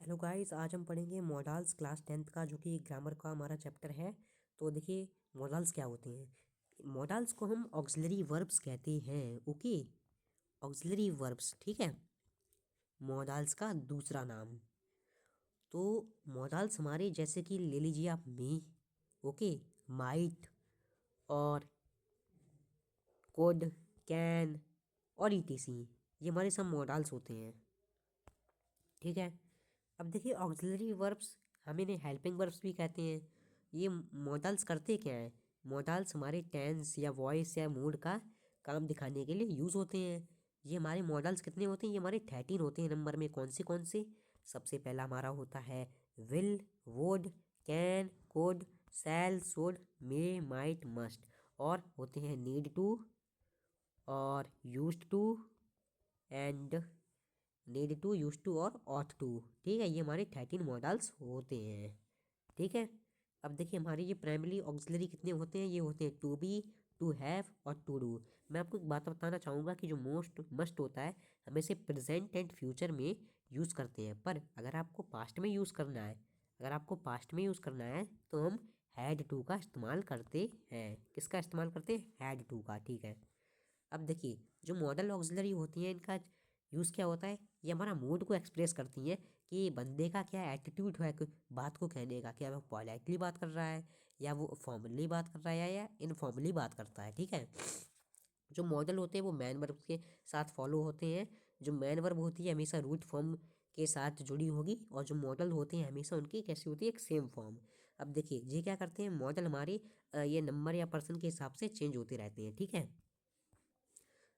Hello guys, आज हम पढ़ेंगे मॉडल्स क्लास 10th का, जो कि ग्रामर का हमारा चैप्टर है। तो देखिए, मॉडल्स क्या होते हैं। मॉडल्स को हम ऑक्सिलरी वर्ब्स कहते हैं। ओके, ऑक्सिलरी वर्ब्स, ठीक है, मॉडल्स का दूसरा नाम। तो मॉडल्स हमारे जैसे कि ले लीजिए आप मे, ओके, माइट और कोड, कैन और ईटीसी, ये हमारे सब मॉडल्स होते हैं, ठीक है। अब देखिए, ऑक्सिलरी वर्ब्स हम इन्हें हेल्पिंग वर्ब्स भी कहते हैं। ये मॉडल्स करते क्या हैं? मॉडल्स हमारे टेंस या वॉइस या मूड का काम दिखाने के लिए यूज़ होते हैं। ये हमारे मॉडल्स कितने होते हैं? ये हमारे 13 होते हैं नंबर में। कौन से? सबसे पहला हमारा होता है will, would, can, could, shall, should, may, might, must. और होते हैं नीड टू और used to and need to, use to और ऑट टू, ठीक है। ये हमारे 13 मॉडल्स होते हैं, ठीक है। अब देखिए, हमारे ये प्राइमरी ऑक्सिलरी कितने होते हैं? ये होते हैं टू बी, टू हैव और टू डू। मैं आपको एक बात बताना चाहूँगा कि जो मोस्ट मस्ट होता है, हम इसे प्रेजेंट एंड फ्यूचर में यूज़ करते हैं। पर अगर आपको पास्ट में यूज़ करना है, तो हम हैड टू का इस्तेमाल करते हैं। किसका इस्तेमाल करते हैं? हैड टू का, ठीक है। अब देखिए, जो मॉडल ऑक्सिलरी होती हैं, इनका यूज़ क्या होता है? ये हमारा मूड को एक्सप्रेस करती हैं कि बंदे का क्या एटीट्यूड है बात को कहने का। क्या वो पोलाइटली बात कर रहा है, या वो फॉर्मली बात कर रहा है, या इनफॉर्मली बात करता है, ठीक है। जो मॉडल होते हैं वो मैन वर्ब के साथ फॉलो होते हैं। जो मैन वर्ब होती है हमेशा रूट फॉर्म के साथ जुड़ी होगी, और जो मॉडल होते हैं हमेशा उनकी कैसी होती है? एक सेम फॉर्म। अब देखिए, ये क्या करते हैं? मॉडल हमारे ये नंबर या पर्सन के हिसाब से चेंज होते रहते हैं, ठीक है।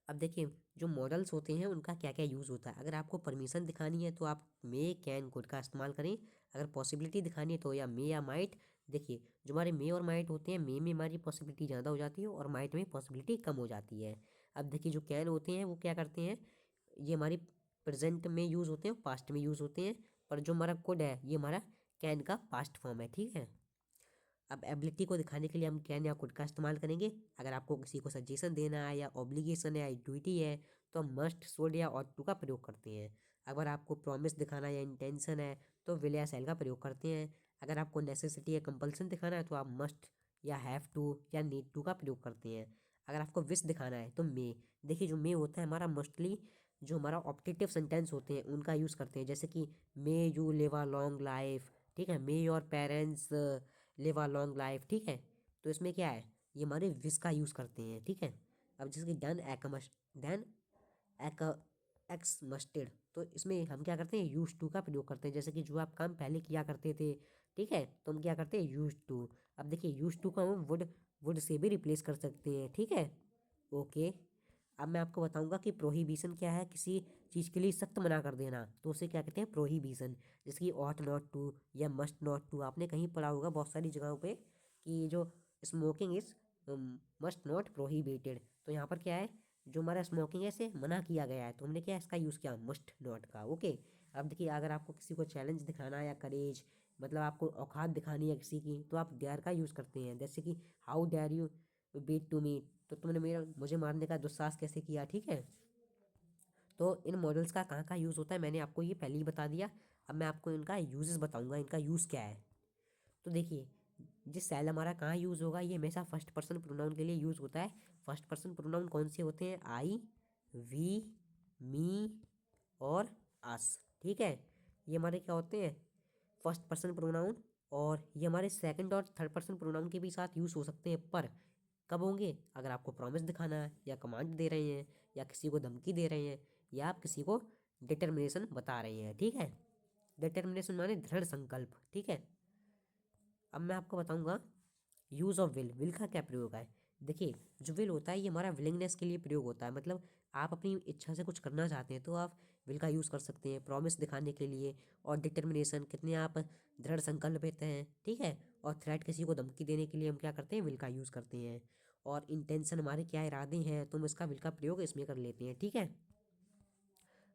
अब देखिए, जो मॉडल्स होते हैं उनका क्या क्या यूज़ होता है। अगर आपको परमिशन दिखानी है तो आप मे, कैन, कुड का इस्तेमाल करें। अगर पॉसिबिलिटी दिखानी है तो या मे या माइट। देखिए, जो हमारे मे और माइट होते हैं, मे में हमारी पॉसिबिलिटी ज़्यादा हो जाती है और माइट में पॉसिबिलिटी कम हो जाती है। अब देखिए, जो कैन होते हैं वो क्या करते हैं? ये हमारी प्रेजेंट में यूज़ होते हैं, पास्ट में यूज़ होते हैं। पर जो हमारा कुड है, ये हमारा कैन का पास्ट फॉर्म है, ठीक है। अब एबिलिटी को दिखाने के लिए हम कैन या कुड का इस्तेमाल करेंगे। अगर आपको किसी को सजेशन देना है, या ऑब्लिगेशन है, या ड्यूटी है, तो हम मस्ट, शुड या ऑट टू का प्रयोग करते हैं। अगर आपको प्रॉमिस दिखाना है या इंटेंशन है, तो विल या शैल का प्रयोग करते हैं। अगर आपको नेसेसिटी या कंपल्सन दिखाना है, तो आप मस्ट या हैव टू या नीड टू का प्रयोग करते हैं। अगर आपको विश दिखाना है तो मे। देखिए, जो मे होता है हमारा मोस्टली जो हमारा ऑप्टेटिव सेंटेंस होते हैं उनका यूज़ करते हैं। जैसे कि may you live a long life, ठीक है। मे your parents live a long life, ठीक है। तो इसमें क्या है? ये हमारे विश का यूज़ करते हैं, ठीक है। अब जैसे कि डन एक एक्स मस्टेड, तो इसमें हम क्या करते हैं? यूज टू का प्रयोग करते हैं। जैसे कि जो आप काम पहले किया करते थे, ठीक है, तो हम क्या करते हैं? Use to. अब देखिए, यूज टू को हम वुड से भी रिप्लेस कर सकते हैं, ठीक है। ओके, अब मैं आपको बताऊंगा कि प्रोहिबिशन क्या है। किसी चीज़ के लिए सख्त मना कर देना, तो उसे क्या कहते हैं? प्रोहिबिशन। जैसे कि ऑट नॉट टू या मस्ट नॉट टू। आपने कहीं पढ़ा होगा बहुत सारी जगहों पे कि जो smoking is must not prohibited. तो यहाँ पर क्या है? जो हमारा स्मोकिंग है इसे मना किया गया है, तो हमने क्या इसका यूज़ किया? मस्ट नॉट का, ओके। अब देखिए, अगर आपको किसी को चैलेंज दिखाना है या करेज, मतलब आपको औकात दिखानी है किसी की, तो आप डेयर का यूज़ करते हैं। जैसे कि how dare you beat to me, तो तुमने मुझे मारने का दुस्साहस कैसे किया, ठीक है। तो इन मॉडल्स का कहाँ कहाँ यूज़ होता है मैंने आपको ये पहले ही बता दिया। अब मैं आपको इनका यूजेस बताऊंगा, इनका यूज़ क्या है। तो देखिए, जिस सेल हमारा कहाँ यूज़ होगा, ये हमेशा फर्स्ट पर्सन प्रोनाउन के लिए यूज़ होता है। फर्स्ट पर्सन प्रोनाउन कौन से होते हैं? आई, वी, मी और अस, ठीक है। ये हमारे क्या होते हैं? First person pronoun. और ये हमारे सेकंड और थर्ड पर्सन प्रोनाउन के भी साथ यूज़ हो सकते हैं। पर कब होंगे? अगर आपको प्रॉमिस दिखाना है, या कमांड दे रहे हैं, या किसी को धमकी दे रहे हैं, या आप किसी को डिटर्मिनेशन बता रहे हैं, ठीक है। डिटर्मिनेशन माने दृढ़ संकल्प, ठीक है। अब मैं आपको बताऊंगा यूज़ ऑफ विल का क्या प्रयोग है। देखिए, जो विल होता है ये हमारा विलिंगनेस के लिए प्रयोग होता है। मतलब आप अपनी इच्छा से कुछ करना चाहते हैं तो आप विल का यूज़ कर सकते हैं प्रॉमिस दिखाने के लिए। और डिटर्मिनेशन, कितने आप दृढ़ संकल्प लेते हैं, ठीक है। और थ्रेट, किसी को धमकी देने के लिए हम क्या करते हैं? विल का यूज़ करते हैं। और इंटेंशन, हमारे क्या इरादे हैं, तो हम इसका विल का प्रयोग इसमें कर लेते हैं, ठीक है।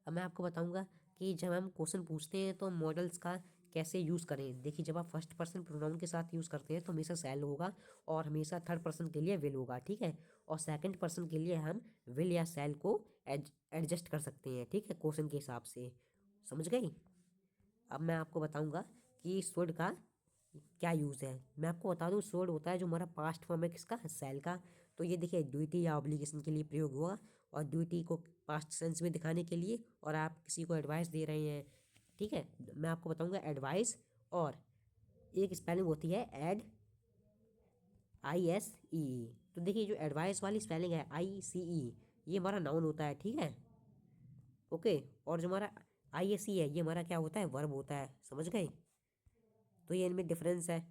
अब मैं आपको बताऊंगा कि जब हम क्वेश्चन पूछते हैं तो मॉडल्स का कैसे यूज़ करें। देखिए, जब आप फर्स्ट पर्सन प्रोनाउन के साथ यूज़ करते हैं तो हमेशा सेल होगा, और हमेशा थर्ड पर्सन के लिए विल होगा, ठीक है। और सेकंड पर्सन के लिए हम विल या सेल को एडजस्ट कर सकते हैं, ठीक है, क्वेश्चन के हिसाब से। समझ गई? अब मैं आपको बताऊंगा कि शुड का क्या यूज़ है। मैं आपको बता दूं, शुड होता है जो हमारा पास्ट फॉर्म है किसका, सेल का। तो ये देखिए ड्यूटी या ऑब्लिगेशन के लिए प्रयोग हुआ, और ड्यूटी को पास्ट सेंस में दिखाने के लिए, और आप किसी को एडवाइस दे रहे हैं, ठीक है। मैं आपको बताऊंगा एडवाइस, और एक स्पेलिंग होती है ADVICE। तो देखिए जो एडवाइस वाली स्पेलिंग है ICE, ये हमारा नाउन होता है, ठीक है, ओके। और जो हमारा ISE है, ये हमारा क्या होता है, वर्ब होता है, समझ गए। तो ये इनमें डिफरेंस है।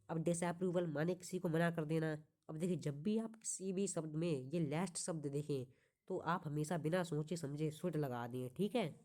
अब डिसअप्रूवल माने किसी को मना कर देना। अब देखिए जब भी आप किसी भी शब्द में ये लास्ट शब्द देखें, तो आप हमेशा बिना सोचे समझे शुड लगा दें, ठीक है।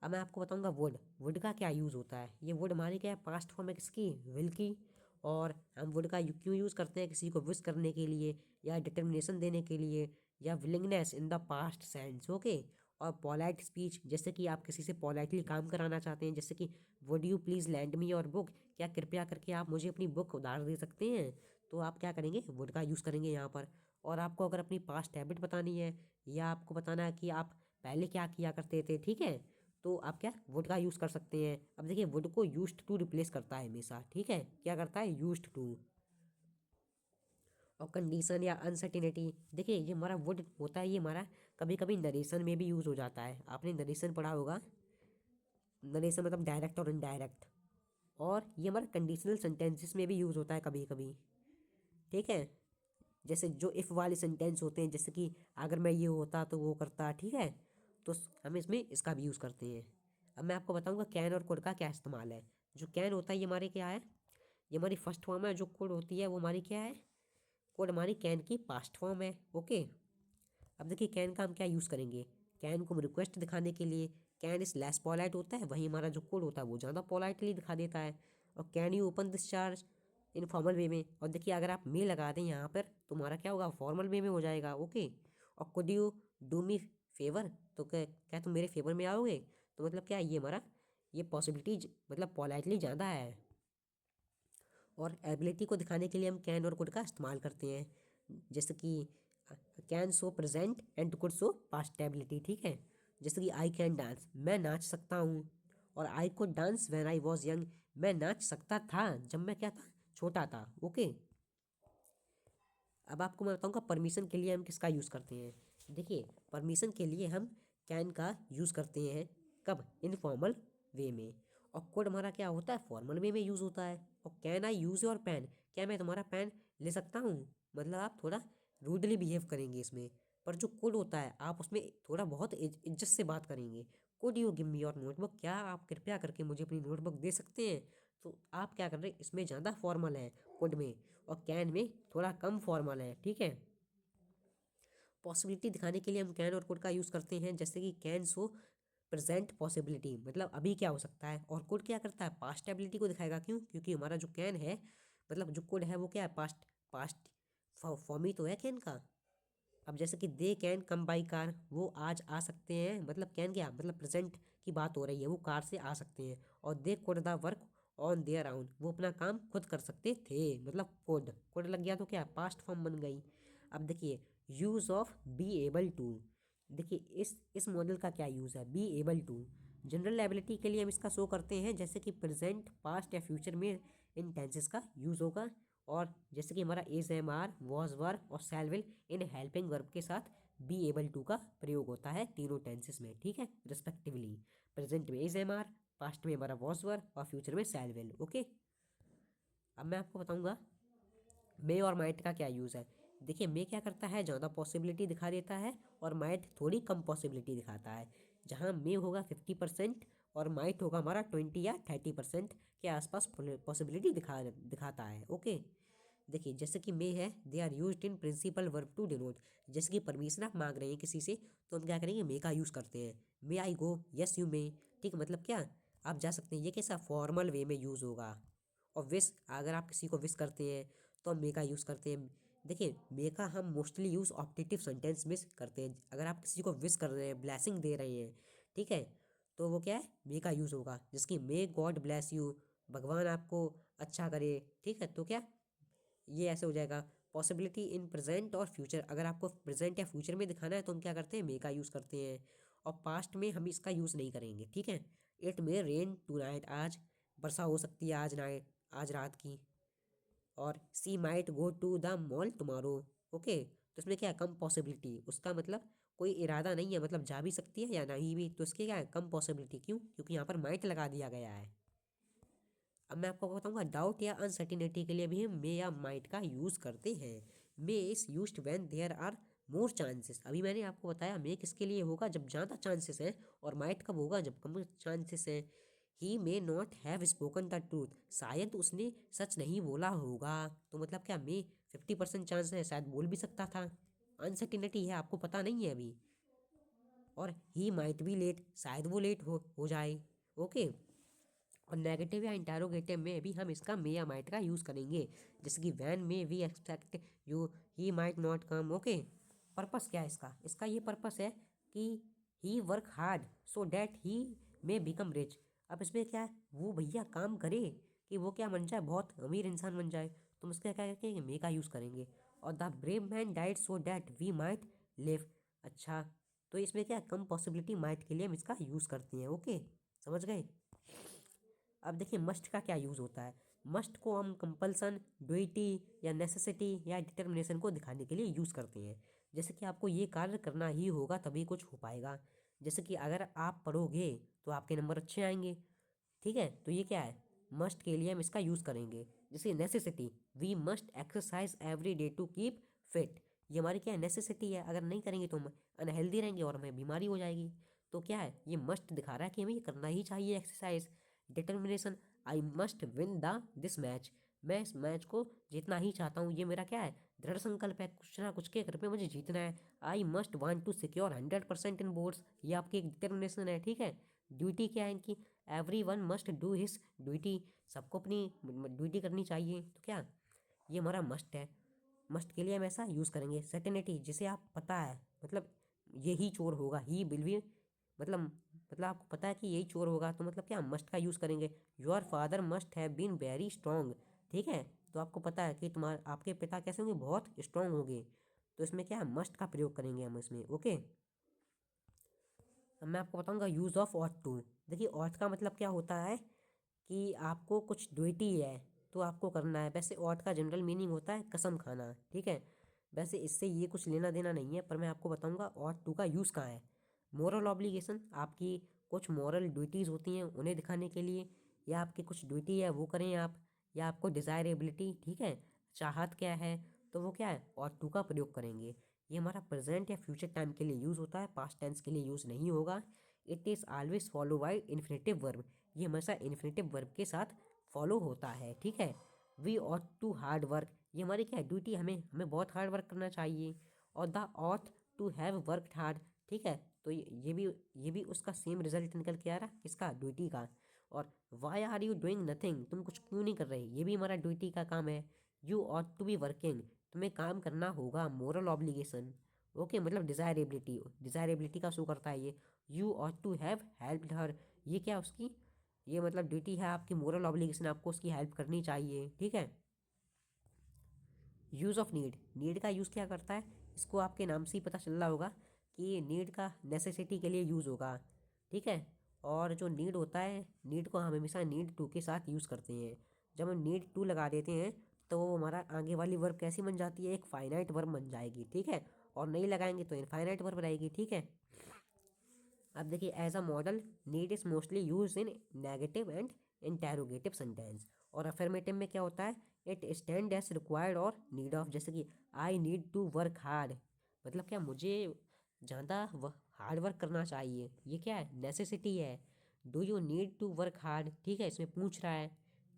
अब मैं आपको बताऊंगा वुड। वुड का क्या यूज़ होता है। ये वुड हमारी क्या है, पास्ट फॉर्म है किसकी, विल की। और हम वुड का क्यों यूज़ करते हैं, किसी को विश करने के लिए, या डिटर्मिनेशन देने के लिए, या willingness in the past sense, okay. और पोलाइट स्पीच, जैसे कि आप किसी से पोलाइटली काम कराना चाहते हैं, जैसे कि would you please land me your book, क्या कृपया करके आप मुझे अपनी बुक उधार दे सकते हैं। तो आप क्या करेंगे, वुड का यूज़ करेंगे यहाँ पर। और आपको अगर अपनी पास्ट हैबिट बतानी है, या आपको बताना है कि आप पहले क्या किया करते थे, ठीक है, तो आप क्या वुड का यूज़ कर सकते हैं। अब देखिए वुड को यूज्ड टू रिप्लेस करता है हमेशा, ठीक है, क्या करता है, यूज्ड टू। और कंडीशन या अनसर्टिनिटी, देखिए ये हमारा वुड होता है, ये हमारा कभी कभी नरेशन में भी यूज़ हो जाता है। आपने नरेशन पढ़ा होगा, नरेशन मतलब डायरेक्ट और इनडायरेक्ट। और ये हमारा कंडीशनल सेंटेंसेस में भी यूज़ होता है कभी कभी, ठीक है। जैसे जो इफ़ वाले सेंटेंस होते हैं, जैसे कि अगर मैं ये होता तो वो करता, ठीक है। तो हम इसमें इसका भी यूज़ करते हैं। अब मैं आपको बताऊंगा कैन और कुड का क्या इस्तेमाल है। जो कैन होता है ये हमारे क्या है, ये हमारी फर्स्ट फॉर्म है। जो कुड होती है वो हमारी क्या है, कुड हमारी कैन की पास्ट फॉर्म है, ओके। अब देखिए कैन का हम क्या यूज़ करेंगे, कैन को हम रिक्वेस्ट दिखाने के लिए, कैन इस लेस पोलाइट होता है, वहीं हमारा जो कोड होता है वो ज़्यादा पोलाइटली दिखा देता है। और can you open this charge in formal way में। और देखिए अगर आप मे लगा दें यहाँ पर, तो हमारा क्या होगा, फॉर्मल वे में हो जाएगा, ओके। और could you do me favour, तो क्या क्या तुम मेरे फेवर में आओगे, तो मतलब क्या ये हमारा ये पॉसिबिलिटी मतलब पोलाइटली ज़्यादा है। और एबिलिटी को दिखाने के लिए हम कैन और कुड का इस्तेमाल करते हैं, जैसे कि can show present and could show past ability, ठीक है। जैसे कि आई कैन डांस, मैं नाच सकता हूँ। और I could dance when I was young, मैं नाच सकता था जब मैं क्या था, छोटा था, ओके। अब आपको मैं बताऊंगा परमिशन के लिए हम किसका यूज़ करते हैं। देखिए परमिशन के लिए हम कैन का यूज़ करते हैं, कब, इनफॉर्मल वे में। और कोड हमारा क्या होता है, फॉर्मल वे में यूज़ होता है। और can I use your pen, क्या मैं तुम्हारा पेन ले सकता हूँ, मतलब आप थोड़ा रूडली बिहेव करेंगे इसमें। पर जो कोड होता है आप उसमें थोड़ा बहुत इज्जत से बात करेंगे। Code you give me your notebook, क्या आप कृपया करके मुझे अपनी नोटबुक दे सकते हैं। तो आप क्या कर रहे हैं, इसमें ज़्यादा फॉर्मल है कोड में, और कैन में थोड़ा कम फॉर्मल है, ठीक है। पॉसिबिलिटी दिखाने के लिए हम कैन और कुड का यूज़ करते हैं, जैसे कि कैन शो प्रेजेंट पॉसिबिलिटी, मतलब अभी क्या हो सकता है। और कुड क्या करता है, पास्ट एबिलिटी को दिखाएगा, क्यों, क्योंकि हमारा जो कैन है, मतलब जो कुड है वो क्या है, पास्ट पास्ट फॉर्म ही तो है कैन का। अब जैसे कि they can come by car, वो आज आ सकते हैं, मतलब कैन क्या, मतलब प्रेजेंट की बात हो रही है, वो कार से आ सकते हैं। और they could the work on their own, वो अपना काम खुद कर सकते थे, मतलब कुड कुड लग गया तो क्या, पास्ट फॉर्म बन गई। अब देखिए use of be able to, देखिए इस मॉडल का क्या यूज़ है, be able to. General ability के लिए हम इसका शो करते हैं, जैसे कि प्रेजेंट पास्ट या फ्यूचर में इन टेंसेस का यूज़ होगा। और जैसे कि हमारा is am are was were और शैल विल इन हेल्पिंग वर्ब के साथ बी एबल टू का प्रयोग होता है तीनों टेंसेस में, ठीक है, रिस्पेक्टिवली। प्रेजेंट में इज एम आर, पास्ट में हमारा वॉज वर, और फ्यूचर में शैल विल, ओके। अब मैं आपको बताऊंगा मे और माइट का क्या यूज़ है। देखिए मे क्या करता है, ज़्यादा पॉसिबिलिटी दिखा देता है, और माइट थोड़ी कम पॉसिबिलिटी दिखाता है। जहाँ मे होगा 50% और माइट होगा हमारा 20 या 30% के आसपास पॉसिबिलिटी दिखाता है, ओके। देखिए जैसे कि मे है, they are use in principal verb to denote, जैसे कि परमिशन आप मांग रहे हैं किसी से, तो हम क्या करेंगे, मे का यूज़ करते हैं। मे आई गो, यस यू मे, ठीक, मतलब क्या, आप जा सकते हैं, ये कैसा फॉर्मल वे में यूज़ होगा। और विश, अगर आप किसी को विश करते हैं तो हम मे का यूज़ करते हैं। देखिए मे का हम मोस्टली यूज़ ऑप्टेटिव सेंटेंस में करते हैं। अगर आप किसी को विश कर रहे हैं, ब्लेसिंग दे रहे हैं, ठीक है, तो वो क्या है, मे का यूज़ होगा, जिसकी मे गॉड ब्लेस यू, भगवान आपको अच्छा करे, ठीक है। तो क्या ये ऐसे हो जाएगा, पॉसिबिलिटी इन प्रेजेंट और फ्यूचर, अगर आपको प्रेजेंट या फ्यूचर में दिखाना है तो हम क्या करते हैं, मे का यूज़ करते हैं। और पास्ट में हम इसका यूज़ नहीं करेंगे, ठीक है। It may rain tonight, आज वर्षा हो सकती है आज नाइट, आज रात की। और she might go to the mall tomorrow, okay. तो इसमें क्या है, कम पॉसिबिलिटी, उसका मतलब कोई इरादा नहीं है, मतलब जा भी सकती है या नहीं भी, तो इसके क्या है, कम पॉसिबिलिटी। क्यों? क्योंकि यहाँ पर माइट लगा दिया गया है। अब मैं आपको बताऊंगा डाउट या अनसर्टिनिटी के लिए भी हम मे या माइट का यूज़ करते हैं। May is used when there are more chances. अभी मैंने आपको बताया मे किसके लिए होगा, जब ज़्यादा चांसेस हैं, और माइट कब होगा, जब कम चांसेस हैं। He may not have spoken the truth, शायद उसने सच नहीं बोला होगा। तो मतलब क्या, मे 50% चांस है, शायद बोल भी सकता था। अनसर्टिनिटी है, आपको पता नहीं है अभी। और ही माइट बी लेट, शायद वो लेट हो जाए, ओके। और नेगेटिव या इंटेरोगेटिव में भी हम इसका मे या माइट का यूज़ करेंगे, जैसे कि when may we expect you he might not come, okay. Purpose क्या है इसका, इसका ये पर्पस है कि he work hard so that he may become rich. अब इसमें क्या है, वो भैया काम करे कि वो क्या बन जाए, बहुत अमीर इंसान बन जाए, तो हम इसका क्या करके मे का यूज़ करेंगे। और the brave man died so that we might live, अच्छा। तो इसमें क्या, कम पॉसिबिलिटी माइट के लिए हम इसका यूज़ करते हैं, ओके, समझ गए। अब देखिए मस्ट का क्या यूज़ होता है। मस्ट को हम कंपल्सन, ड्यूटी या नेसेसिटी या डिटर्मिनेशन को दिखाने के लिए यूज़ करते हैं। जैसे कि आपको ये कार्य करना ही होगा तभी कुछ हो पाएगा। जैसे कि अगर आप पढ़ोगे तो आपके नंबर अच्छे आएंगे, ठीक है। तो ये क्या है, मस्ट के लिए हम इसका यूज़ करेंगे। जैसे necessity, we must exercise every day to keep fit, ये हमारी क्या है, नेसेसिटी है। अगर नहीं करेंगे तो हम अनहेल्दी रहेंगे और हमें बीमारी हो जाएगी। तो क्या है, ये मस्ट दिखा रहा है कि हमें ये करना ही चाहिए exercise. Determination, I must win the this match, मैं इस मैच को जीतना ही चाहता हूँ, ये मेरा क्या है, दृढ़ संकल्प है, कुछ ना कुछ के घर पे मुझे जीतना है। I must want to secure 100% in boards, ये आपकी एक डिटर्मिनेशन है, ठीक है। ड्यूटी क्या है इनकी, every one must do his duty, सबको अपनी ड्यूटी करनी चाहिए। तो क्या, ये हमारा मस्ट है, मस्ट के लिए हम ऐसा यूज़ करेंगे। सर्टेनिटी, जिसे आप पता है, मतलब यही चोर होगा, ही विल बी, मतलब आपको पता है कि यही चोर होगा, तो मतलब क्या, मस्ट का यूज़ करेंगे। Your father must have been very strong, ठीक है। तो आपको पता है कि तुम्हारे आपके पिता कैसे होंगे, बहुत स्ट्रॉन्ग होंगे। तो इसमें क्या है, मस्ट का प्रयोग करेंगे हम इसमें, ओके। अब मैं आपको बताऊंगा यूज़ ऑफ ऑट टू। देखिए ऑट का मतलब क्या होता है कि आपको कुछ ड्यूटी है तो आपको करना है। वैसे ऑट का जनरल मीनिंग होता है कसम खाना, ठीक है। वैसे इससे ये कुछ लेना देना नहीं है, पर मैं आपको बताऊंगा ऑट टू का यूज़ कहाँ है। मोरल ऑब्लिगेशन, आपकी कुछ मॉरल ड्यूटीज़ होती हैं उन्हें दिखाने के लिए, या आपकी कुछ ड्यूटी है वो करें आप, या आपको डिज़ायरेबिलिटी, ठीक है, चाहत क्या है, तो वो क्या है, ऑट टू का प्रयोग करेंगे। ये हमारा प्रेजेंट या फ्यूचर टाइम के लिए यूज़ होता है, पास्ट टेंस के लिए यूज़ नहीं होगा। It is always follow by infinitive verb, ये हमेशा इन्फिनेटिव वर्ब के साथ फॉलो होता है, ठीक है। We ought to hard work, ये हमारी क्या है, ड्यूटी, हमें हमें बहुत हार्ड वर्क करना चाहिए। और the ought to have work hard, ठीक है। तो ये भी उसका सेम रिजल्ट निकल के आ रहा है, इसका ड्यूटी का। और why are you doing nothing, तुम कुछ क्यों नहीं कर रहे, ये भी हमारा ड्यूटी का काम है। You ought to be working, तुम्हें काम करना होगा, मोरल ऑब्लिगेशन, ओके, मतलब डिज़ायरेबिलिटी, डिज़ायरेबिलिटी का शो करता है ये। You ought to have helped her, ये क्या उसकी, ये मतलब ड्यूटी है आपकी, मोरल ऑब्लिगेशन, आपको उसकी हेल्प करनी चाहिए, ठीक है। यूज़ ऑफ नीड, नीड का यूज़ क्या करता है, इसको आपके नाम से ही पता चल रहा होगा कि नीड का नेसेसिटी के लिए यूज़ होगा, ठीक है। और जो नीड होता है, नीड को हम हमेशा नीड टू के साथ यूज़ करते हैं। जब हम नीड टू लगा देते हैं तो वो हमारा आगे वाली वर्ब कैसी बन जाती है, एक फाइनाइट वर्ब बन जाएगी, ठीक है। और नहीं लगाएंगे तो इनफाइनाइट वर्ब रहेगी, ठीक है। अब देखिए as a model, need is mostly use in negative and interrogative sentence. और अफर्मेटिव में क्या होता है, इट स्टैंड एज रिक्वायर्ड और नीड ऑफ, जैसे कि I need to work hard, मतलब क्या, मुझे ज़्यादा हार्ड वर्क करना चाहिए, ये क्या है, नेसेसिटी है। Do you need to work hard, ठीक है, इसमें पूछ रहा है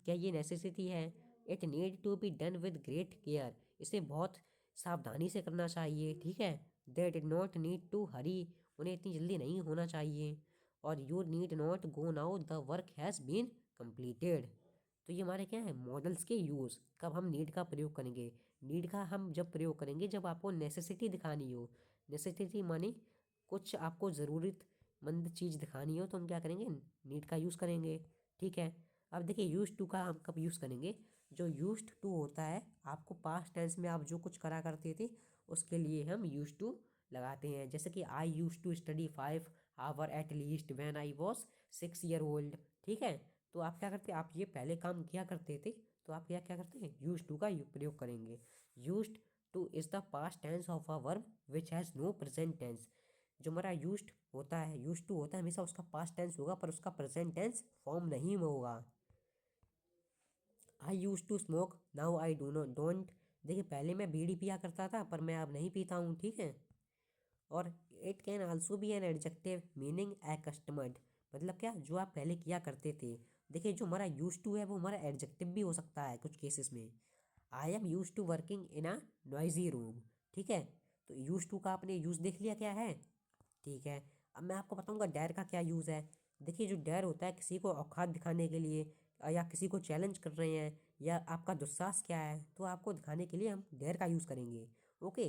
क्या ये नेसेसिटी है। It need to be done with great care, इसे बहुत सावधानी से करना चाहिए, ठीक है। They did not need to hurry, उन्हें इतनी जल्दी नहीं होना चाहिए। और you need not go now the work has been completed. तो ये हमारे क्या है, मॉडल्स के यूज़, कब हम नीड का प्रयोग करेंगे। नीड का हम जब प्रयोग करेंगे जब आपको नेसेसिटी दिखानी हो, नेसेसिटी माने कुछ आपको ज़रूरतमंद चीज़ दिखानी हो, तो हम क्या करेंगे, नीड का यूज़ करेंगे, ठीक है। अब देखिए यूज टू का हम कब यूज़ करेंगे, जो यूज टू होता है, आपको पास्ट टेंस में आप जो कुछ करा करते थे उसके लिए हम यूज टू लगाते हैं। जैसे कि I use to study 5 hour at least when I was 6 year old. ठीक है, तो आप क्या करते, आप ये पहले काम किया करते थे, तो आप क्या क्या करते हैं, यूज टू का प्रयोग करेंगे। Use to is the past tense of a verb which has no present tense. जो हमारा यूज्ड होता है, यूज टू होता है हमेशा उसका पास्ट टेंस होगा पर उसका प्रेजेंट टेंस फॉर्म नहीं होगा। I use to smoke now I do not don't. देखिए पहले मैं बीड़ी पिया करता था पर मैं अब नहीं पीता हूँ। ठीक है, और it can also be an adjective meaning accustomed. मतलब क्या, जो आप पहले किया करते थे। देखिए जो हमारा यूज टू है वो हमारा एडजेक्टिव भी हो सकता है कुछ केसेस में। I am use to working in a noisy room. ठीक है, तो यूज टू का आपने यूज देख लिया क्या है। ठीक है, अब मैं आपको बताऊंगा डेयर का क्या यूज़ है। देखिए जो डेयर होता है किसी को औकात दिखाने के लिए, या किसी को चैलेंज कर रहे हैं, या आपका दुस्साहस क्या है तो आपको दिखाने के लिए हम डेयर का यूज़ करेंगे। Okay,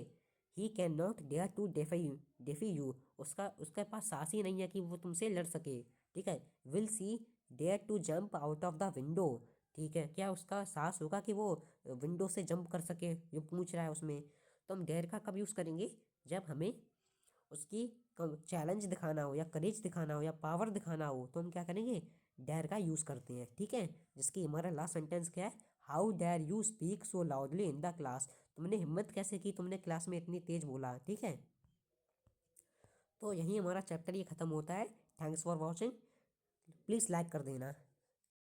he can not dare to defy you. उसका उसके पास साहस ही नहीं है कि वो तुमसे लड़ सके। ठीक है, will see dare to jump out of the window. ठीक है, क्या उसका साहस होगा कि वो विंडो से जंप कर सके, जो पूछ रहा है उसमें। तो हम डेयर का कब यूज़ करेंगे, जब हमें उसकी चैलेंज दिखाना हो, या करेज दिखाना हो, या पावर दिखाना हो, तो हम क्या करेंगे, डेयर का यूज़ करते हैं। ठीक है, जिसकी हमारा लास्ट सेंटेंस क्या है, how dare you speak so loudly in the class. तुमने हिम्मत कैसे की, तुमने क्लास में इतनी तेज बोला। ठीक है, तो यहीं हमारा चैप्टर ये ख़त्म होता है। Thanks for watching, please like कर देना।